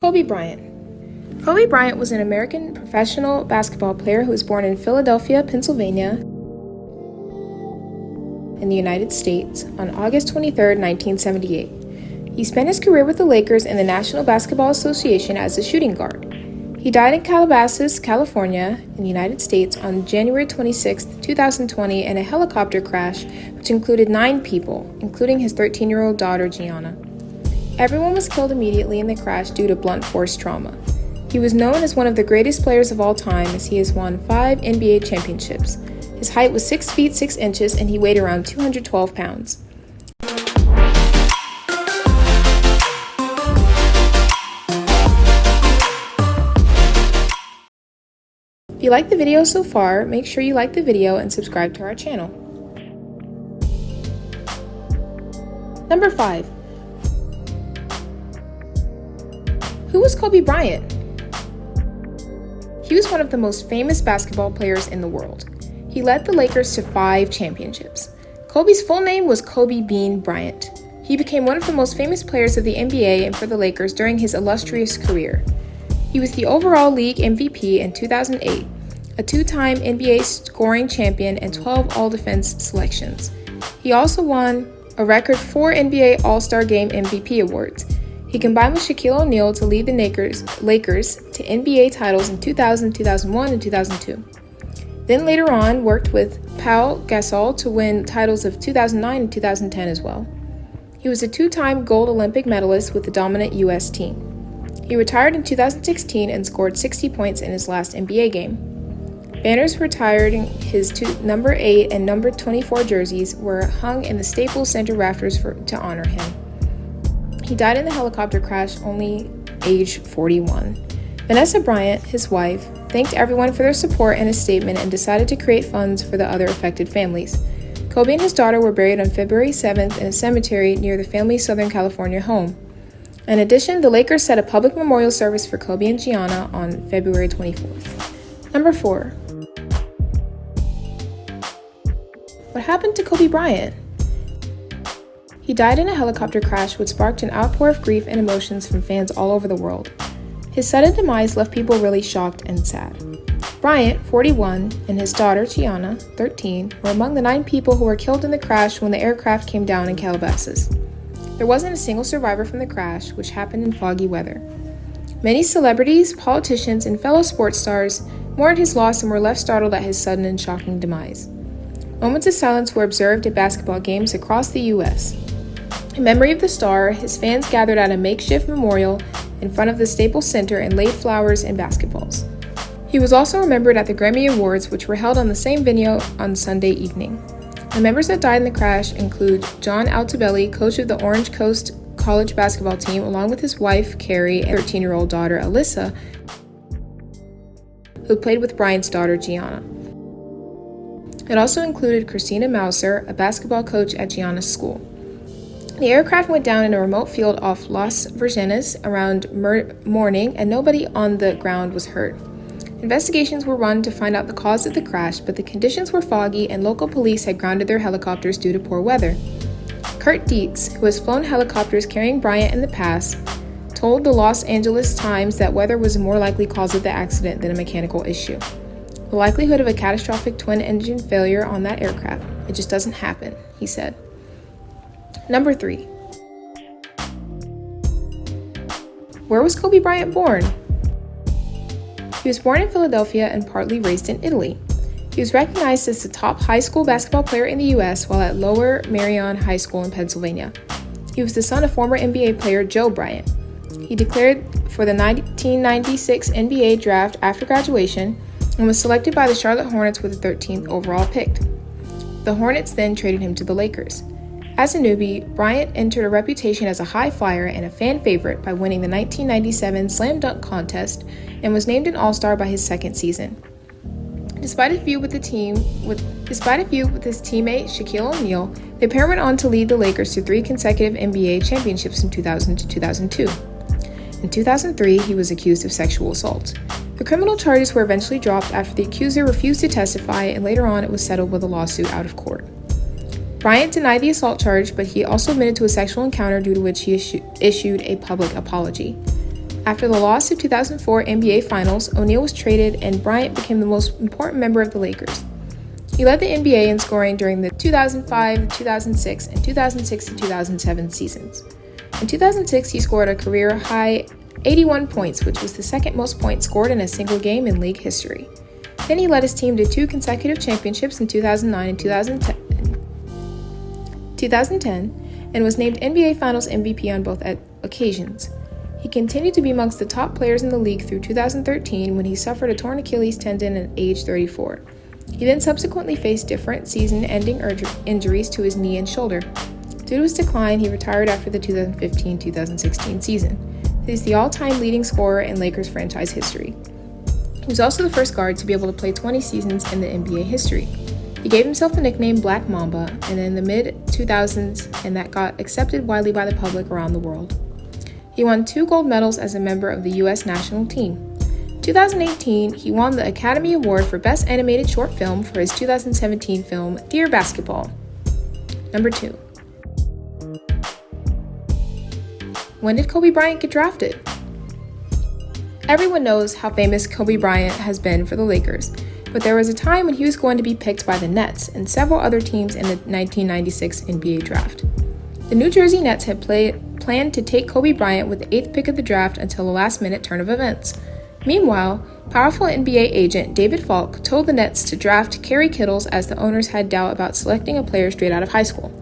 Kobe Bryant. Kobe Bryant was an American professional basketball player who was born in Philadelphia, Pennsylvania, in the United States on August 23, 1978. He spent his career with the Lakers and the National Basketball Association as a shooting guard. He died in Calabasas, California, in the United States on January 26, 2020 in a helicopter crash which included 9 people, including his 13-year-old daughter, Gianna. Everyone was killed immediately in the crash due to blunt force trauma. He was known as one of the greatest players of all time as he has won 5 NBA championships. His height was 6 feet 6 inches and he weighed around 212 pounds. If you like the video so far, make sure you like the video and subscribe to our channel. Number 5. Who was Kobe Bryant? He was one of the most famous basketball players in the world. He led the Lakers to 5 championships. Kobe's full name was Kobe Bean Bryant. He became one of the most famous players of the NBA and for the Lakers during his illustrious career. He was the overall league MVP in 2008, a 2-time NBA scoring champion, and 12 All-Defense selections. He also won a record 4 NBA All-Star Game MVP awards. He combined with Shaquille O'Neal to lead the Lakers to NBA titles in 2000, 2001, and 2002. Then later on worked with Pau Gasol to win titles of 2009 and 2010 as well. He was a 2-time gold Olympic medalist with the dominant U.S. team. He retired in 2016 and scored 60 points in his last NBA game. Banners retiring his number 8 and number 24 jerseys were hung in the Staples Center rafters to honor him. He died in the helicopter crash, only age 41. Vanessa Bryant, his wife, thanked everyone for their support in a statement and decided to create funds for the other affected families. Kobe and his daughter were buried on February 7th in a cemetery near the family's Southern California home. In addition, the Lakers set a public memorial service for Kobe and Gianna on February 24th. Number 4. What happened to Kobe Bryant? He died in a helicopter crash which sparked an outpour of grief and emotions from fans all over the world. His sudden demise left people really shocked and sad. Bryant, 41, and his daughter, Gianna, 13, were among the 9 people who were killed in the crash when the aircraft came down in Calabasas. There wasn't a single survivor from the crash, which happened in foggy weather. Many celebrities, politicians, and fellow sports stars mourned his loss and were left startled at his sudden and shocking demise. Moments of silence were observed at basketball games across the U.S. In memory of the star, his fans gathered at a makeshift memorial in front of the Staples Center and laid flowers and basketballs. He was also remembered at the Grammy Awards, which were held on the same venue on Sunday evening. The members that died in the crash include John Altobelli, coach of the Orange Coast College basketball team, along with his wife, Carrie, and 13-year-old daughter, Alyssa, who played with Bryant's daughter, Gianna. It also included Christina Mauser, a basketball coach at Gianna's school. The aircraft went down in a remote field off Las Virgenes around morning, and nobody on the ground was hurt. Investigations were run to find out the cause of the crash, but the conditions were foggy and local police had grounded their helicopters due to poor weather. Kurt Dietz, who has flown helicopters carrying Bryant in the past, told the Los Angeles Times that weather was a more likely cause of the accident than a mechanical issue. The likelihood of a catastrophic twin-engine failure on that aircraft, it just doesn't happen, he said. Number 3. Where was Kobe Bryant born? He was born in Philadelphia and partly raised in Italy. He was recognized as the top high school basketball player in the U.S. while at Lower Merion High School in Pennsylvania. He was the son of former NBA player Joe Bryant. He declared for the 1996 NBA draft after graduation and was selected by the Charlotte Hornets with the 13th overall pick. The Hornets then traded him to the Lakers. As a newbie, Bryant entered a reputation as a high flyer and a fan favorite by winning the 1997 Slam Dunk Contest and was named an All-Star by his second season. Despite a feud with his teammate Shaquille O'Neal, the pair went on to lead the Lakers to 3 consecutive NBA championships in 2000 to 2002. In 2003, he was accused of sexual assault. The criminal charges were eventually dropped after the accuser refused to testify, and later on it was settled with a lawsuit out of court. Bryant denied the assault charge, but he also admitted to a sexual encounter due to which he issued a public apology. After the loss of 2004 NBA Finals, O'Neal was traded and Bryant became the most important member of the Lakers. He led the NBA in scoring during the 2005, 2006, and 2006-2007 seasons. In 2006, he scored a career-high 81 points, which was the second most points scored in a single game in league history. Then he led his team to 2 consecutive championships in 2009 and 2010 and was named NBA Finals MVP on both occasions. He continued to be amongst the top players in the league through 2013 when he suffered a torn Achilles tendon at age 34. He then subsequently faced different season-ending injuries to his knee and shoulder. Due to his decline, he retired after the 2015-2016 season. He is the all-time leading scorer in Lakers franchise history. He was also the first guard to be able to play 20 seasons in the NBA history. He gave himself the nickname Black Mamba in the mid-2000s, and that got accepted widely by the public around the world. He won 2 gold medals as a member of the U.S. national team. In 2018, he won the Academy Award for Best Animated Short Film for his 2017 film, Dear Basketball. Number 2. When did Kobe Bryant get drafted? Everyone knows how famous Kobe Bryant has been for the Lakers, but there was a time when he was going to be picked by the Nets and several other teams in the 1996 NBA draft. The New Jersey Nets had planned to take Kobe Bryant with the 8th pick of the draft until the last-minute turn of events. Meanwhile, powerful NBA agent David Falk told the Nets to draft Kerry Kittles as the owners had doubt about selecting a player straight out of high school.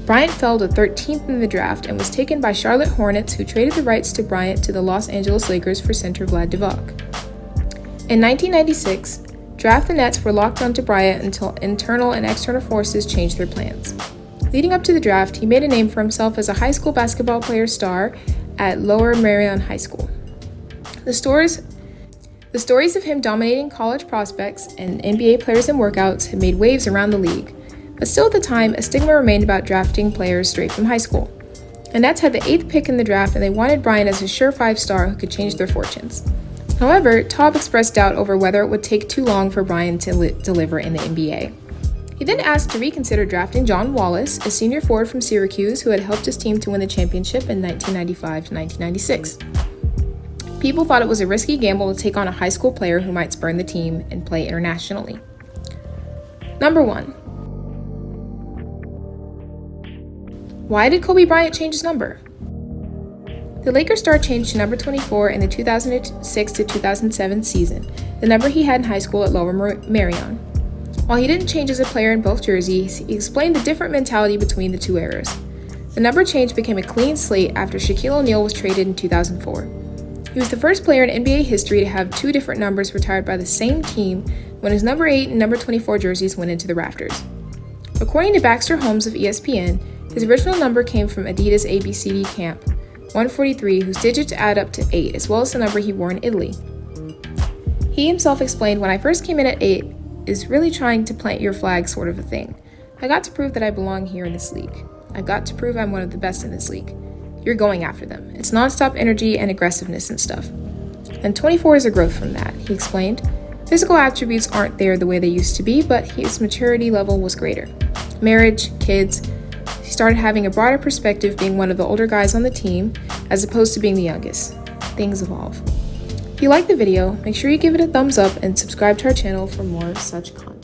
Bryant fell to 13th in the draft and was taken by Charlotte Hornets, who traded the rights to Bryant to the Los Angeles Lakers for center Vlad Divac. In 1996, the Nets were locked onto Bryant until internal and external forces changed their plans. Leading up to the draft, he made a name for himself as a high school basketball player star at Lower Merion High School. The stories of him dominating college prospects and NBA players in workouts had made waves around the league, but still at the time, a stigma remained about drafting players straight from high school. The Nets had the 8th pick in the draft, and they wanted Bryant as a surefire star who could change their fortunes. However, Taub expressed doubt over whether it would take too long for Bryant to deliver in the NBA. He then asked to reconsider drafting John Wallace, a senior forward from Syracuse who had helped his team to win the championship in 1995-1996. People thought it was a risky gamble to take on a high school player who might spurn the team and play internationally. Number 1. Why did Kobe Bryant change his number? The Lakers star changed to number 24 in the 2006-2007 season, the number he had in high school at Lower Merion. While he didn't change as a player in both jerseys, he explained the different mentality between the 2 eras. The number change became a clean slate after Shaquille O'Neal was traded in 2004. He was the first player in NBA history to have 2 different numbers retired by the same team when his number 8 and number 24 jerseys went into the rafters. According to Baxter Holmes of ESPN, his original number came from Adidas ABCD Camp 143, whose digits add up to 8, as well as the number he wore in Italy. He himself explained, "When I first came in at 8, is really trying to plant your flag sort of a thing. I got to prove that I belong here in this league. I got to prove I'm one of the best in this league. You're going after them. It's nonstop energy and aggressiveness and stuff. And 24 is a growth from that," he explained. Physical attributes aren't there the way they used to be, but his maturity level was greater. Marriage, kids. He started having a broader perspective being one of the older guys on the team, as opposed to being the youngest. Things evolve. If you liked the video, make sure you give it a thumbs up and subscribe to our channel for more such content.